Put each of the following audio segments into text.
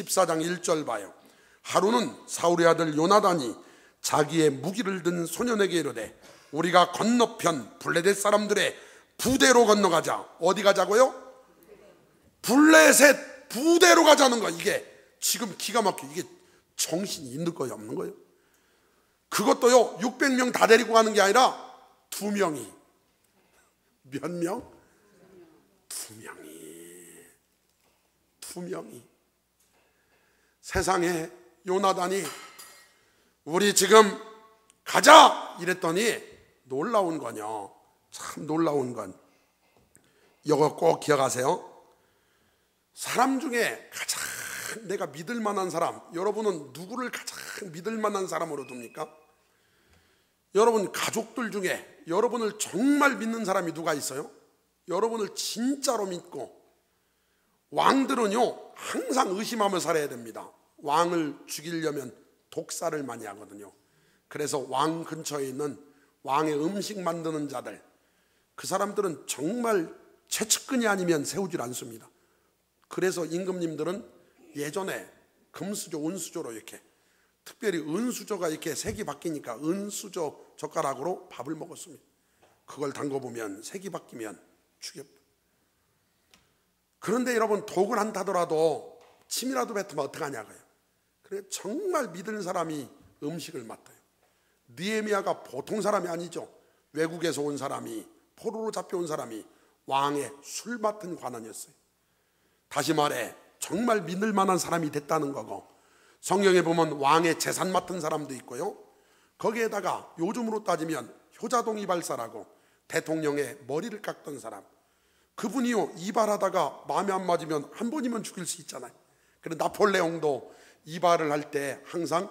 14장 1절 봐요. 하루는 사울의 아들 요나단이 자기의 무기를 든 소년에게 이르되 우리가 건너편 블레셋 사람들의 부대로 건너가자. 어디 가자고요? 블레셋 부대로 가자는 거. 이게 지금 기가 막혀. 이게 정신이 있는 거예요, 없는 거예요? 그것도요 600명 다 데리고 가는 게 아니라 2명이. 몇 명? 2명이. 세상에 요나단이 우리 지금 가자 이랬더니 놀라운 건요, 참 놀라운 건 이거 꼭 기억하세요. 사람 중에 가장 내가 믿을 만한 사람, 여러분은 누구를 가장 믿을 만한 사람으로 둡니까? 여러분 가족들 중에 여러분을 정말 믿는 사람이 누가 있어요? 여러분을 진짜로 믿고. 왕들은요 항상 의심하며 살아야 됩니다. 왕을 죽이려면 독살을 많이 하거든요. 그래서 왕 근처에 있는 왕의 음식 만드는 자들, 그 사람들은 정말 최측근이 아니면 세우질 않습니다. 그래서 임금님들은 예전에 금수저, 은수저로 이렇게, 특별히 은수저가 이렇게 색이 바뀌니까 은수저 젓가락으로 밥을 먹었습니다. 그걸 담궈보면 색이 바뀌면 죽였다. 그런데 여러분 독을 안 타더라도 침이라도 뱉으면 어떡하냐고요. 그래 정말 믿는 사람이 음식을 맡아요. 느헤미야가 보통 사람이 아니죠. 외국에서 온 사람이, 포로로 잡혀온 사람이 왕의 술 맡은 관원이었어요. 다시 말해 정말 믿을 만한 사람이 됐다는 거고, 성경에 보면 왕의 재산 맡은 사람도 있고요, 거기에다가 요즘으로 따지면 효자동 이발사라고 대통령의 머리를 깎던 사람, 그분이요 이발하다가 마음에 안 맞으면 한 번이면 죽일 수 있잖아요. 그래서 나폴레옹도 이발을 할 때 항상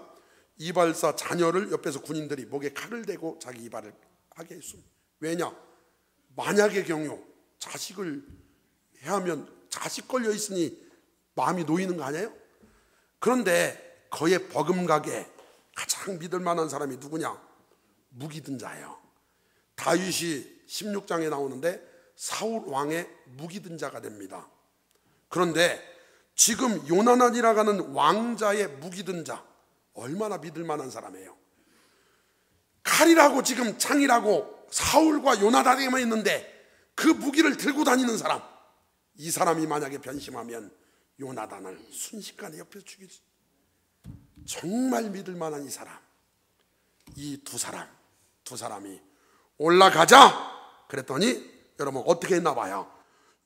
이발사 자녀를 옆에서 군인들이 목에 칼을 대고 자기 이발을 하게 했습니다. 왜냐? 만약의 경우 자식을 해야 하면 자식 걸려 있으니 마음이 놓이는 거 아니에요? 그런데 그의 버금가게 가장 믿을 만한 사람이 누구냐? 무기든 자예요. 다윗이 16장에 나오는데 사울 왕의 무기든 자가 됩니다. 그런데 지금 요나단이라고 하는 왕자의 무기든 자, 얼마나 믿을 만한 사람이에요? 칼이라고 지금 창이라고 사울과 요나단에만 있는데 그 무기를 들고 다니는 사람, 이 사람이 만약에 변심하면 요나단을 순식간에 옆에서 죽이지. 정말 믿을 만한 이 사람, 이 두 사람이 올라가자 그랬더니 여러분 어떻게 했나 봐요.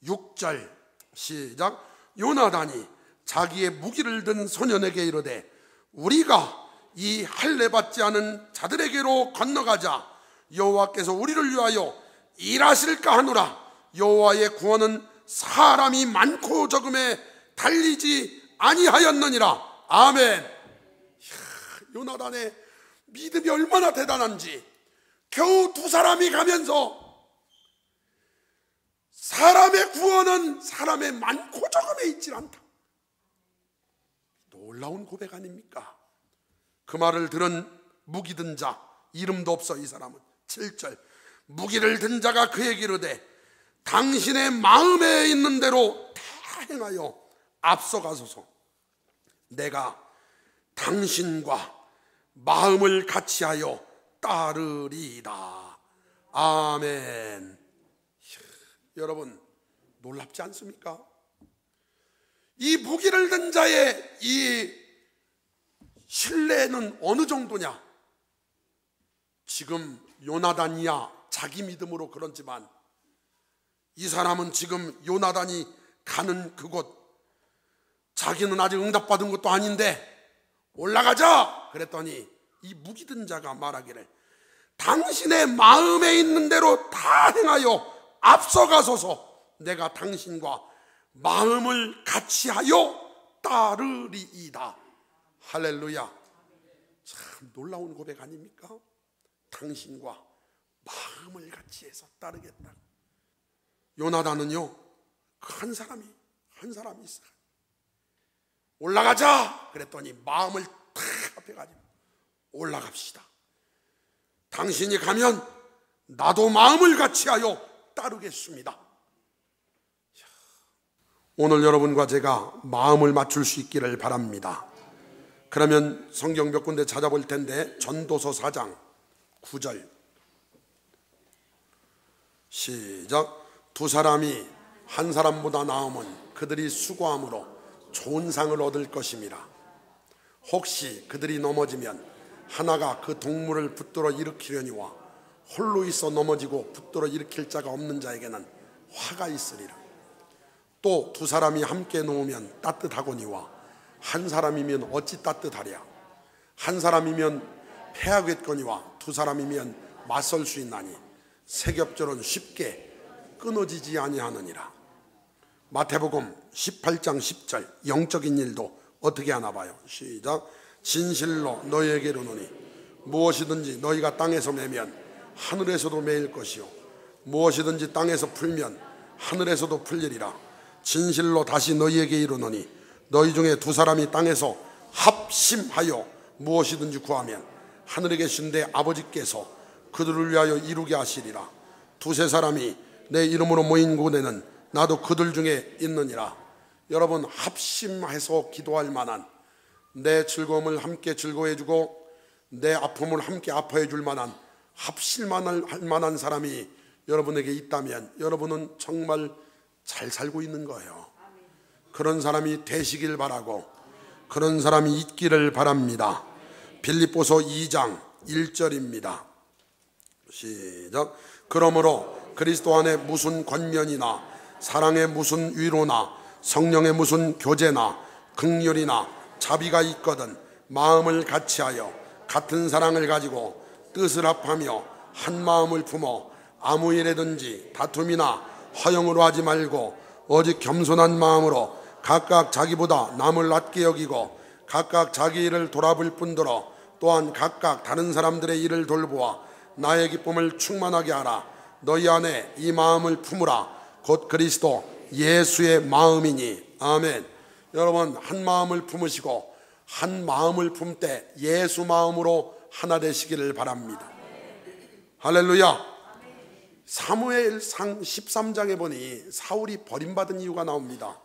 6절 시작. 요나단이 자기의 무기를 든 소년에게 이르되 우리가 이 할례 받지 않은 자들에게로 건너가자. 여호와께서 우리를 위하여 일하실까 하노라. 여호와의 구원은 사람이 많고 적음에 달리지 아니하였느니라. 아멘. 요나단의 믿음이 얼마나 대단한지. 겨우 두 사람이 가면서 사람의 구원은 사람의 많고 적음에 있질 않다. 놀라운 고백 아닙니까? 그 말을 들은 무기든 자, 이름도 없어 이 사람은. 7절 무기를 든 자가 그에게 이르되 당신의 마음에 있는 대로 다 행하여 앞서가소서. 내가 당신과 마음을 같이하여 따르리이다. 아멘. 여러분 놀랍지 않습니까? 이 무기를 든 자의 이 신뢰는 어느 정도냐? 지금 요나단이야 자기 믿음으로 그렇지만 이 사람은 지금 요나단이 가는 그곳, 자기는 아직 응답받은 것도 아닌데 올라가자 그랬더니 이 무기든 자가 말하기를 당신의 마음에 있는 대로 다 행하여 앞서가소서. 내가 당신과 마음을 같이하여 따르리이다. 할렐루야. 참 놀라운 고백 아닙니까? 당신과 마음을 같이해서 따르겠다. 요나단은요 한 사람이 있어요. 올라가자 그랬더니 마음을 탁 앞에 가지고 올라갑시다. 당신이 가면 나도 마음을 같이하여 따르겠습니다. 오늘 여러분과 제가 마음을 맞출 수 있기를 바랍니다. 그러면 성경 몇 군데 찾아볼 텐데 전도서 4장 9절 시작. 두 사람이 한 사람보다 나으면 그들이 수고함으로 좋은 상을 얻을 것임이라. 혹시 그들이 넘어지면 하나가 그 동물을 붙들어 일으키려니와 홀로 있어 넘어지고 붙들어 일으킬 자가 없는 자에게는 화가 있으리라. 또 두 사람이 함께 놓으면 따뜻하거니와 한 사람이면 어찌 따뜻하랴. 한 사람이면 패하겠거니와 두 사람이면 맞설 수 있나니 세겹절은 쉽게 끊어지지 아니하느니라. 마태복음 18장 10절 영적인 일도 어떻게 하나 봐요. 시작. 진실로 너희에게 이르노니 무엇이든지 너희가 땅에서 매면 하늘에서도 매일 것이요 무엇이든지 땅에서 풀면 하늘에서도 풀리리라. 진실로 다시 너희에게 이르노니 너희 중에 두 사람이 땅에서 합심하여 무엇이든지 구하면 하늘에 계신 내 아버지께서 그들을 위하여 이루게 하시리라. 두세 사람이 내 이름으로 모인 곳에는 나도 그들 중에 있느니라. 여러분, 합심해서 기도할 만한, 내 즐거움을 함께 즐거워해주고 내 아픔을 함께 아파해줄 만한, 합실만할 만한 사람이 여러분에게 있다면 여러분은 정말 잘 살고 있는 거예요. 그런 사람이 되시길 바라고 그런 사람이 있기를 바랍니다. 빌립보서 2장 1절입니다 시작. 그러므로 그리스도 안에 무슨 권면이나 사랑의 무슨 위로나 성령의 무슨 교제나 긍휼이나 자비가 있거든 마음을 같이하여 같은 사랑을 가지고 뜻을 합하며 한 마음을 품어 아무 일에든지 다툼이나 허영으로 하지 말고 오직 겸손한 마음으로 각각 자기보다 남을 낮게 여기고 각각 자기 일을 돌아볼 뿐더러 또한 각각 다른 사람들의 일을 돌보아 나의 기쁨을 충만하게 하라. 너희 안에 이 마음을 품으라. 곧 그리스도 예수의 마음이니. 아멘. 여러분, 한 마음을 품으시고 한 마음을 품되 예수 마음으로 하나 되시기를 바랍니다. 할렐루야. 사무엘상 13장에 보니 사울이 버림받은 이유가 나옵니다.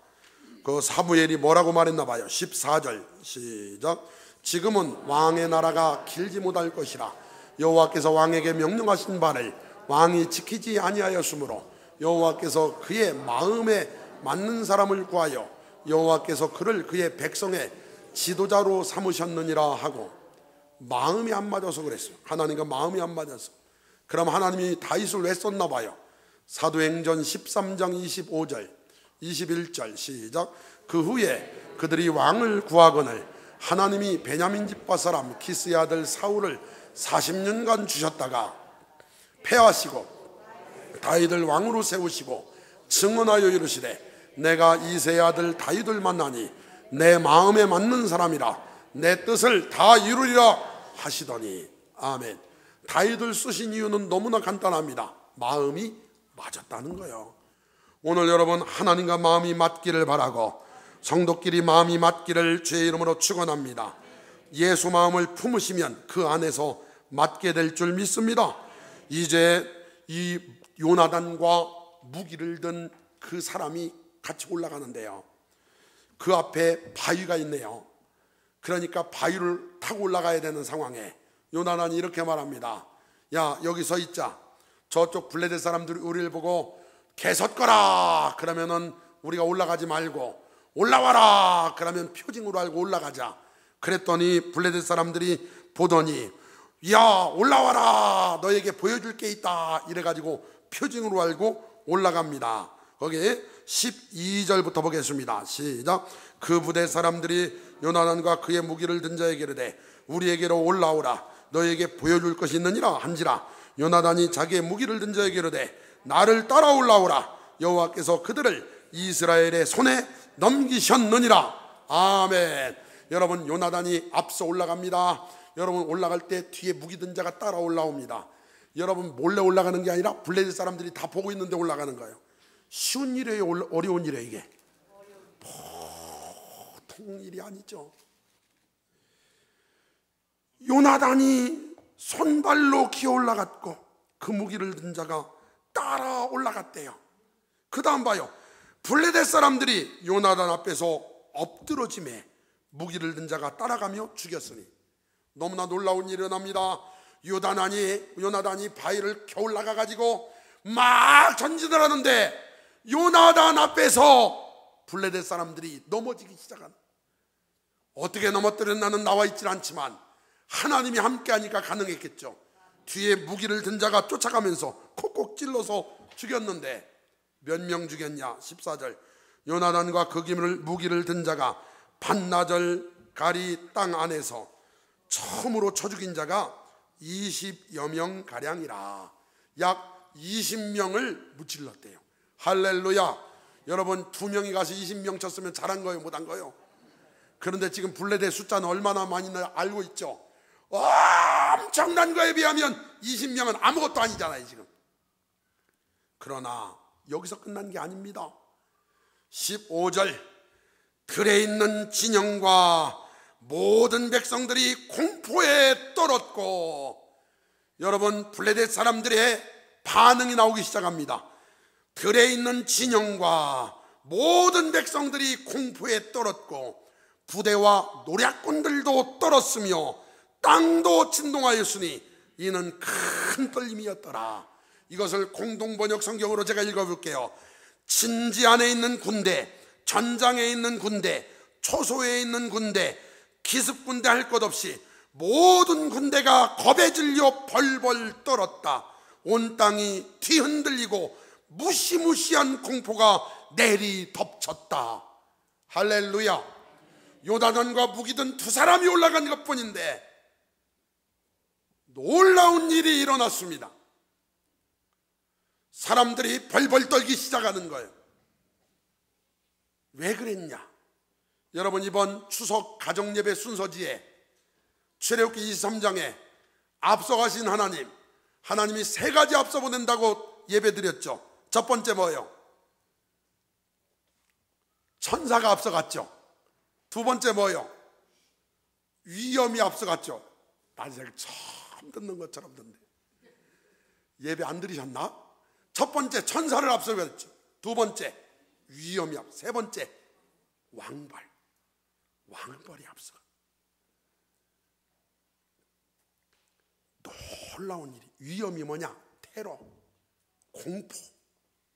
그 사무엘이 뭐라고 말했나 봐요. 14절 시작. 지금은 왕의 나라가 길지 못할 것이라 여호와께서 왕에게 명령하신 바를 왕이 지키지 아니하였으므로 여호와께서 그의 마음에 맞는 사람을 구하여 여호와께서 그를 그의 백성의 지도자로 삼으셨느니라 하고, 마음이 안 맞아서 그랬어요. 하나님과 마음이 안 맞아서. 그럼 하나님이 다윗을 왜 썼나 봐요. 사도행전 13장 25절 21절 시작. 그 후에 그들이 왕을 구하거늘 하나님이 베냐민 집파 사람 기스의 아들 사울을 40년간 주셨다가 패하시고 다윗을 왕으로 세우시고 증언하여 이르시되 내가 이새의 아들 다윗을 만나니 내 마음에 맞는 사람이라 내 뜻을 다 이루리라 하시더니. 아멘. 다윗을 쓰신 이유는 너무나 간단합니다. 마음이 맞았다는 거예요. 오늘 여러분, 하나님과 마음이 맞기를 바라고 성도끼리 마음이 맞기를 주의 이름으로 축원합니다. 예수 마음을 품으시면 그 안에서 맞게 될 줄 믿습니다. 이제 이 요나단과 무기를 든 그 사람이 같이 올라가는데요, 그 앞에 바위가 있네요. 그러니까 바위를 타고 올라가야 되는 상황에 요나단이 이렇게 말합니다. 야, 여기 서 있자. 저쪽 블레셋 사람들이 우리를 보고 개섰거라 그러면은 우리가 올라가지 말고 올라와라 그러면 표징으로 알고 올라가자. 그랬더니 블레셋 사람들이 보더니 야, 올라와라, 너에게 보여줄 게 있다 이래가지고 표징으로 알고 올라갑니다. 거기에 12절부터 보겠습니다. 시작. 그 부대 사람들이 요나단과 그의 무기를 든 자에게 이르되 우리에게로 올라오라, 너에게 보여줄 것이 있느니라 한지라. 요나단이 자기의 무기를 든 자에게 이르되 나를 따라 올라오라, 여호와께서 그들을 이스라엘의 손에 넘기셨느니라. 아멘. 여러분, 요나단이 앞서 올라갑니다. 여러분, 올라갈 때 뒤에 무기 든 자가 따라 올라옵니다. 여러분, 몰래 올라가는 게 아니라 블레셋 사람들이 다 보고 있는데 올라가는 거예요. 쉬운 일이에요, 어려운 일이에요? 이게 보통 일이 아니죠. 요나단이 손발로 기어 올라갔고 그 무기를 든 자가 따라 올라갔대요. 그 다음 봐요. 블레셋 사람들이 요나단 앞에서 엎드러짐에 무기를 든 자가 따라가며 죽였으니 너무나 놀라운 일이 일어납니다. 요나단이 바위를 겨울 나가가지고 막 전진을 하는데 요나단 앞에서 블레셋 사람들이 넘어지기 시작하는. 어떻게 넘어뜨렸나는 나와 있질 않지만 하나님이 함께하니까 가능했겠죠. 뒤에 무기를 든 자가 쫓아가면서 콕콕 찔러서 죽였는데 몇 명 죽였냐? 14절. 요나단과 그 무기를 든 자가 반나절 가리 땅 안에서 처음으로 쳐 죽인 자가 20여 명 가량이라. 약 20명을 무찔렀대요. 할렐루야. 여러분 2명이 가서 20명 쳤으면 잘한 거예요, 못한 거예요? 그런데 지금 블레셋 숫자는 얼마나 많이 알고 있죠. 엄청난 거에 비하면 20명은 아무것도 아니잖아요 지금. 그러나 여기서 끝난 게 아닙니다. 15절. 들에 있는 진영과 모든 백성들이 공포에 떨었고. 여러분 블레셋 사람들의 반응이 나오기 시작합니다. 들에 있는 진영과 모든 백성들이 공포에 떨었고 부대와 노략군들도 떨었으며 땅도 진동하였으니 이는 큰 떨림이었더라. 이것을 공동번역 성경으로 제가 읽어볼게요. 진지 안에 있는 군대, 전장에 있는 군대, 초소에 있는 군대, 기습군대 할 것 없이 모든 군대가 겁에 질려 벌벌 떨었다. 온 땅이 뒤흔들리고 무시무시한 공포가 내리 덮쳤다. 할렐루야. 요나단과 무기든 두 사람이 올라간 것뿐인데 놀라운 일이 일어났습니다. 사람들이 벌벌 떨기 시작하는 거예요. 왜 그랬냐? 여러분 이번 추석 가정예배 순서지에 출애굽기 23장에 앞서가신 하나님이 3가지 앞서 보낸다고 예배 드렸죠. 첫 번째 뭐예요? 천사가 앞서갔죠. 두 번째 뭐예요? 위험이 앞서갔죠. 나 제가 처음 듣는 것처럼 듣는데 예배 안 들으셨나? 첫 번째 천사를 앞서갔죠. 두 번째 위험이 앞서. 세 번째 왕벌이 앞서. 놀라운 일이. 위험이 뭐냐? 테러, 공포,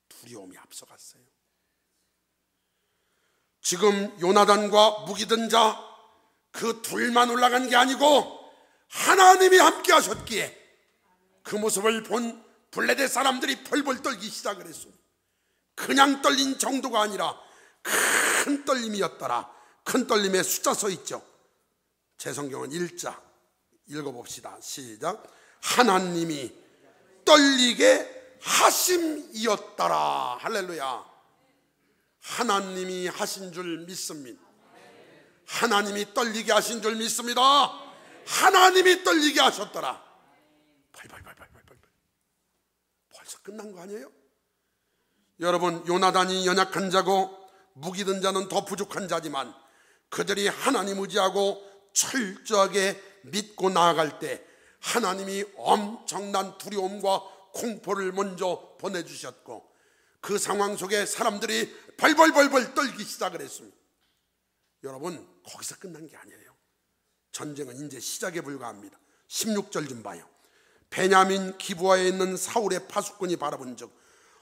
두려움이 앞서갔어요. 지금 요나단과 무기든 자 그 둘만 올라간 게 아니고 하나님이 함께 하셨기에 그 모습을 본 블레셋 사람들이 벌벌 떨기 시작을 했습니다. 그냥 떨린 정도가 아니라 큰 떨림이었더라. 큰 떨림에 숫자 써 있죠. 제 성경은 1자 읽어봅시다. 시작. 하나님이 떨리게 하심이었더라. 할렐루야. 하나님이 하신 줄 믿습니다. 하나님이 떨리게 하신 줄 믿습니다. 하나님이 떨리게 하셨더라. 벌써 끝난 거 아니에요? 여러분 요나단이 연약한 자고 무기든 자는 더 부족한 자지만 그들이 하나님 의지하고 철저하게 믿고 나아갈 때 하나님이 엄청난 두려움과 공포를 먼저 보내주셨고 그 상황 속에 사람들이 벌벌 떨기 시작을 했습니다. 여러분 거기서 끝난 게 아니에요. 전쟁은 이제 시작에 불과합니다. 16절 좀 봐요. 베냐민 기브아에 있는 사울의 파수꾼이 바라본 적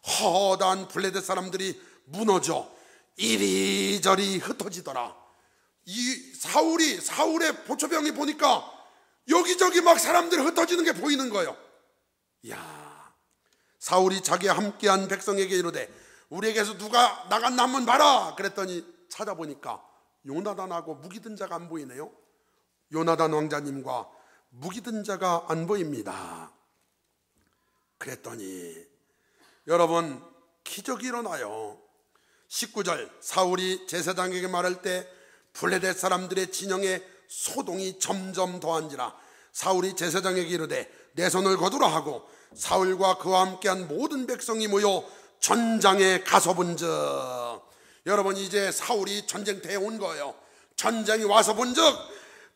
허다한 블레셋 사람들이 무너져 이리저리 흩어지더라. 이 사울의 보초병이 보니까 여기저기 막 사람들이 흩어지는 게 보이는 거예요. 이야, 사울이 자기와 함께한 백성에게 이르되 우리에게서 누가 나갔나 한번 봐라. 그랬더니 찾아보니까 요나단하고 무기든 자가 안 보이네요. 요나단 왕자님과 무기든 자가 안 보입니다. 그랬더니 여러분 기적이 일어나요. 19절. 사울이 제사장에게 말할 때 블레셋 사람들의 진영에 소동이 점점 더한지라. 사울이 제사장에게 이르되 내 손을 거두라 하고 사울과 그와 함께한 모든 백성이 모여 전장에 가서 본즉. 여러분 이제 사울이 전쟁터에 온 거예요. 전쟁이 와서 본즉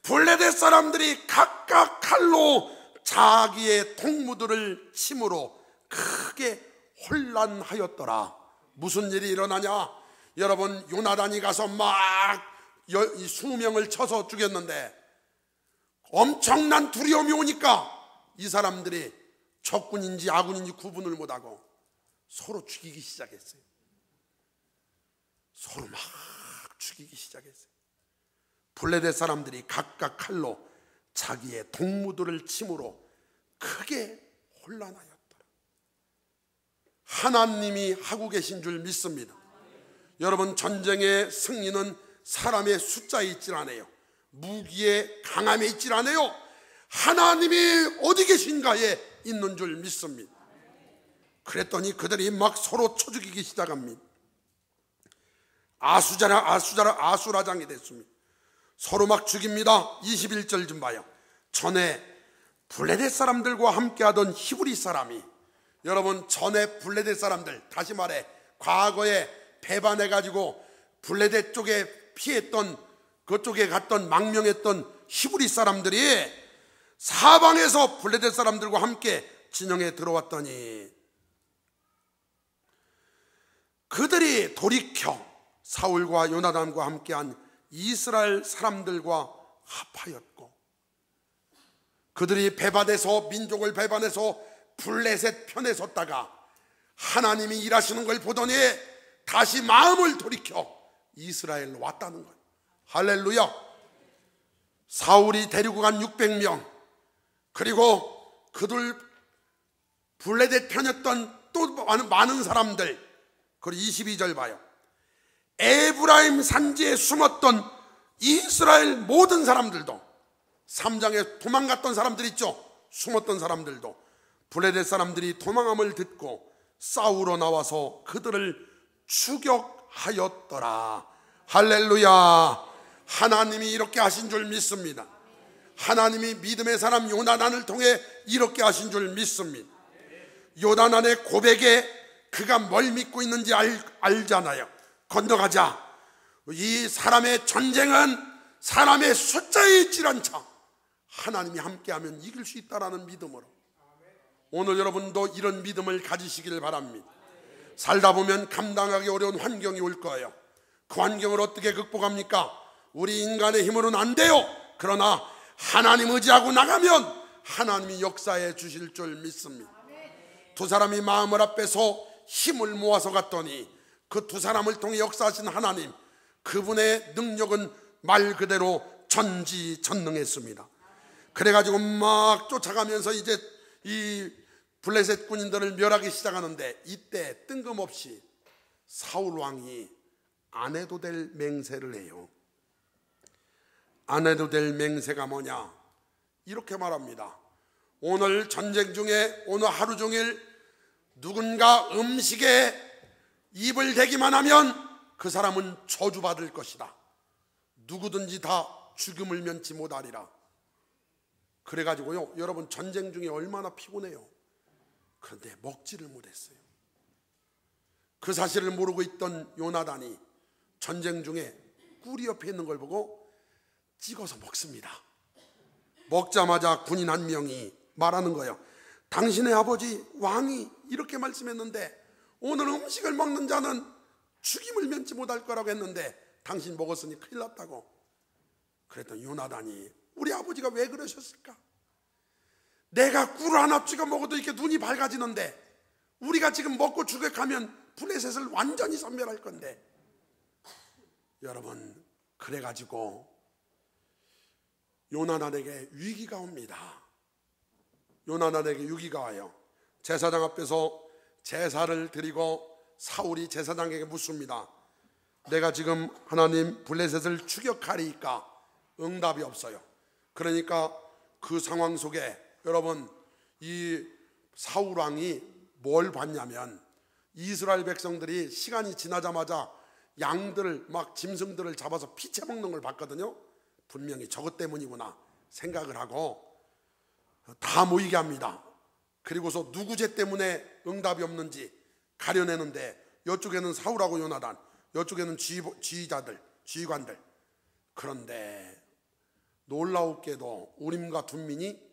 블레셋 사람들이 각각 칼로 자기의 동무들을 침으로 크게 혼란하였더라. 무슨 일이 일어나냐? 여러분, 요나단이 가서 막 20명을 쳐서 죽였는데 엄청난 두려움이 오니까 이 사람들이 적군인지 아군인지 구분을 못하고 서로 죽이기 시작했어요. 서로 막 죽이기 시작했어요. 블레셋 사람들이 각각 칼로 자기의 동무들을 침으로 크게 혼란하였더라. 하나님이 하고 계신 줄 믿습니다. 여러분, 전쟁의 승리는 사람의 숫자에 있질 않아요. 무기의 강함에 있질 않아요. 하나님이 어디 계신가에 있는 줄 믿습니다. 그랬더니 그들이 막 서로 쳐 죽이기 시작합니다. 아수라장이 됐습니다. 서로 막 죽입니다. 21절 좀 봐요. 전에 블레셋 사람들과 함께하던 히브리 사람이, 여러분, 전에 블레셋 사람들, 다시 말해 과거에 배반해가지고 블레셋 쪽에 피했던, 그쪽에 갔던 망명했던 히브리 사람들이 사방에서 블레셋 사람들과 함께 진영에 들어왔더니 그들이 돌이켜 사울과 요나단과 함께한 이스라엘 사람들과 합하였고, 그들이 배반해서, 민족을 배반해서 블레셋 편에 섰다가 하나님이 일하시는 걸 보더니 다시 마음을 돌이켜 이스라엘로 왔다는 거예요. 할렐루야. 사울이 데리고 간 600명, 그리고 그들 블레셋 편이었던 또 많은 사람들, 그리고 22절 봐요. 에브라임 산지에 숨었던 이스라엘 모든 사람들도, 3장에 도망갔던 사람들 있죠, 숨었던 사람들도 블레셋 사람들이 도망함을 듣고 싸우러 나와서 그들을 추격하였더라. 할렐루야. 하나님이 이렇게 하신 줄 믿습니다. 하나님이 믿음의 사람 요나단을 통해 이렇게 하신 줄 믿습니다. 요나단의 고백에 그가 뭘 믿고 있는지 알잖아요. 건너가자. 이 사람의 전쟁은 사람의 숫자에 있질 않자 하나님이 함께하면 이길 수 있다라는 믿음으로, 오늘 여러분도 이런 믿음을 가지시길 바랍니다. 살다 보면 감당하기 어려운 환경이 올 거예요. 그 환경을 어떻게 극복합니까? 우리 인간의 힘으로는 안 돼요. 그러나 하나님 의지하고 나가면 하나님이 역사해 주실 줄 믿습니다. 두 사람이 마음을 합해서 힘을 모아서 갔더니 그 두 사람을 통해 역사하신 하나님, 그분의 능력은 말 그대로 전지전능했습니다. 그래가지고 막 쫓아가면서 이제 이 블레셋 군인들을 멸하기 시작하는데, 이때 뜬금없이 사울 왕이 안 해도 될 맹세를 해요. 안 해도 될 맹세가 뭐냐? 이렇게 말합니다. 오늘 전쟁 중에 오늘 하루 종일 누군가 음식에 입을 대기만 하면 그 사람은 저주받을 것이다. 누구든지 다 죽음을 면치 못하리라. 그래가지고요, 여러분, 전쟁 중에 얼마나 피곤해요. 그런데 먹지를 못했어요. 그 사실을 모르고 있던 요나단이 전쟁 중에 꿀이 옆에 있는 걸 보고 찍어서 먹습니다. 먹자마자 군인 한 명이 말하는 거예요. 당신의 아버지 왕이 이렇게 말씀했는데 오늘 음식을 먹는 자는 죽임을 면치 못할 거라고 했는데 당신 먹었으니 큰일 났다고. 그랬더니 요나단이, 우리 아버지가 왜 그러셨을까? 내가 꿀 하나 찍어 먹어도 이렇게 눈이 밝아지는데 우리가 지금 먹고 죽어가면 블레셋을 완전히 섬멸할 건데. 여러분, 그래가지고 요나단에게 위기가 옵니다. 요나단에게 위기가 와요. 제사장 앞에서 제사를 드리고 사울이 제사장에게 묻습니다. 내가 지금 하나님 블레셋을 추격하리까? 응답이 없어요. 그러니까 그 상황 속에 여러분, 이 사울 왕이 뭘 봤냐면, 이스라엘 백성들이 시간이 지나자마자 양들을 막 짐승들을 잡아서 피채 먹는 걸 봤거든요. 분명히 저것 때문이구나 생각을 하고 다 모이게 합니다. 그리고서 누구 죄 때문에 응답이 없는지 가려내는데, 이쪽에는 사울하고 요나단, 이쪽에는 지휘자들, 지휘관들. 그런데 놀라웠게도 우림과 둠밈이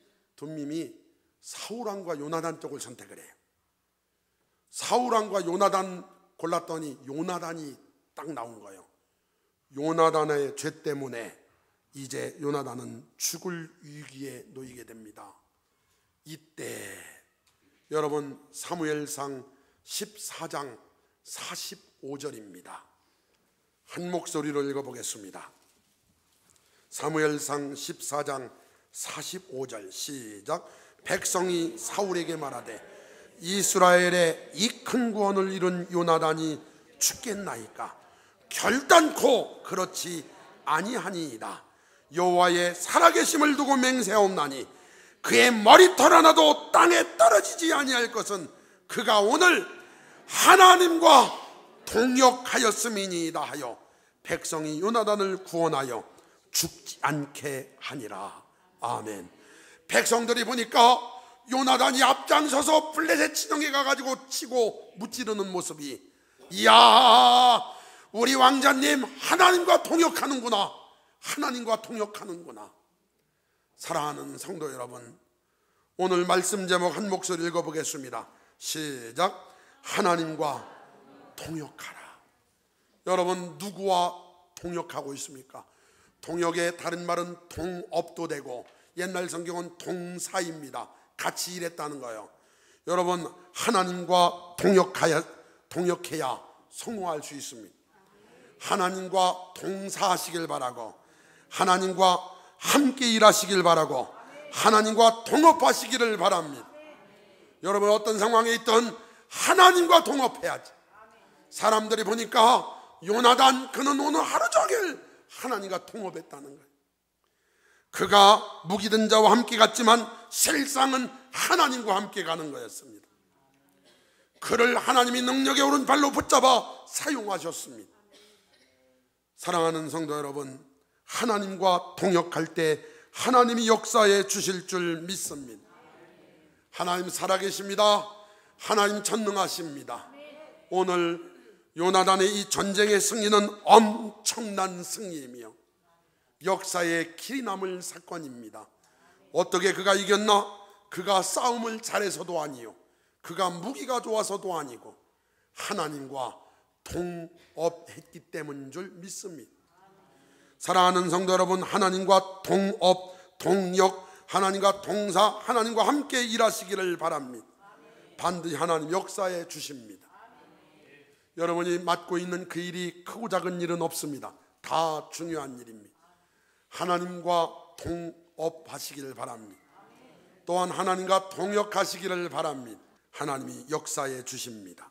사울왕과 요나단 쪽을 선택을 해요. 사울왕과 요나단 골랐더니 요나단이 딱 나온 거예요. 요나단의 죄 때문에 이제 요나단은 죽을 위기에 놓이게 됩니다. 이때 여러분 사무엘상 14장 45절입니다. 한 목소리로 읽어보겠습니다. 사무엘상 14장 45절 시작. 백성이 사울에게 말하되 이스라엘의 이 큰 구원을 이룬 요나단이 죽겠나이까? 결단코 그렇지 아니하니이다. 여호와의 살아계심을 두고 맹세하옵나니 그의 머리털 하나도 땅에 떨어지지 아니할 것은 그가 오늘 하나님과 동역하였음이니이다 하여 백성이 요나단을 구원하여 죽지 않게 하니라. 아멘. 백성들이 보니까 요나단이 앞장서서 블레셋 진영에 가가지고 치고 무찌르는 모습이, 이야, 우리 왕자님 하나님과 동역하는구나, 하나님과 동역하는구나. 사랑하는 성도 여러분, 오늘 말씀 제목 한 목소리 읽어보겠습니다. 시작. 하나님과 동역하라. 여러분 누구와 동역하고 있습니까? 동역의 다른 말은 동업도 되고 옛날 성경은 동사입니다. 같이 일했다는 거예요. 여러분 하나님과 동역해야 성공할 수 있습니다. 하나님과 동사하시길 바라고, 하나님과 함께 일하시길 바라고, 하나님과 동업하시기를 바랍니다. 여러분 어떤 상황에 있든 하나님과 동업해야지. 사람들이 보니까 요나단 그는 오늘 하루 종일 하나님과 동업했다는 거예요. 그가 무기든 자와 함께 갔지만 실상은 하나님과 함께 가는 거였습니다. 그를 하나님이 능력의 오른발로 붙잡아 사용하셨습니다. 사랑하는 성도 여러분, 하나님과 동역할 때 하나님이 역사해 주실 줄 믿습니다. 하나님 살아계십니다. 하나님 전능하십니다. 오늘 요나단의 이 전쟁의 승리는 엄청난 승리이며 역사의 길이 남을 사건입니다. 어떻게 그가 이겼나? 그가 싸움을 잘해서도 아니요, 그가 무기가 좋아서도 아니고 하나님과 동업했기 때문인 줄 믿습니다. 사랑하는 성도 여러분, 하나님과 동업, 동역, 하나님과 동사, 하나님과 함께 일하시기를 바랍니다. 반드시 하나님 역사해 주십니다. 여러분이 맡고 있는 그 일이 크고 작은 일은 없습니다. 다 중요한 일입니다. 하나님과 동업하시기를 바랍니다. 또한 하나님과 동역하시기를 바랍니다. 하나님이 역사해 주십니다.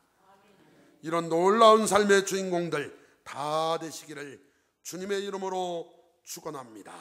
이런 놀라운 삶의 주인공들 다 되시기를 주님의 이름으로 축원합니다.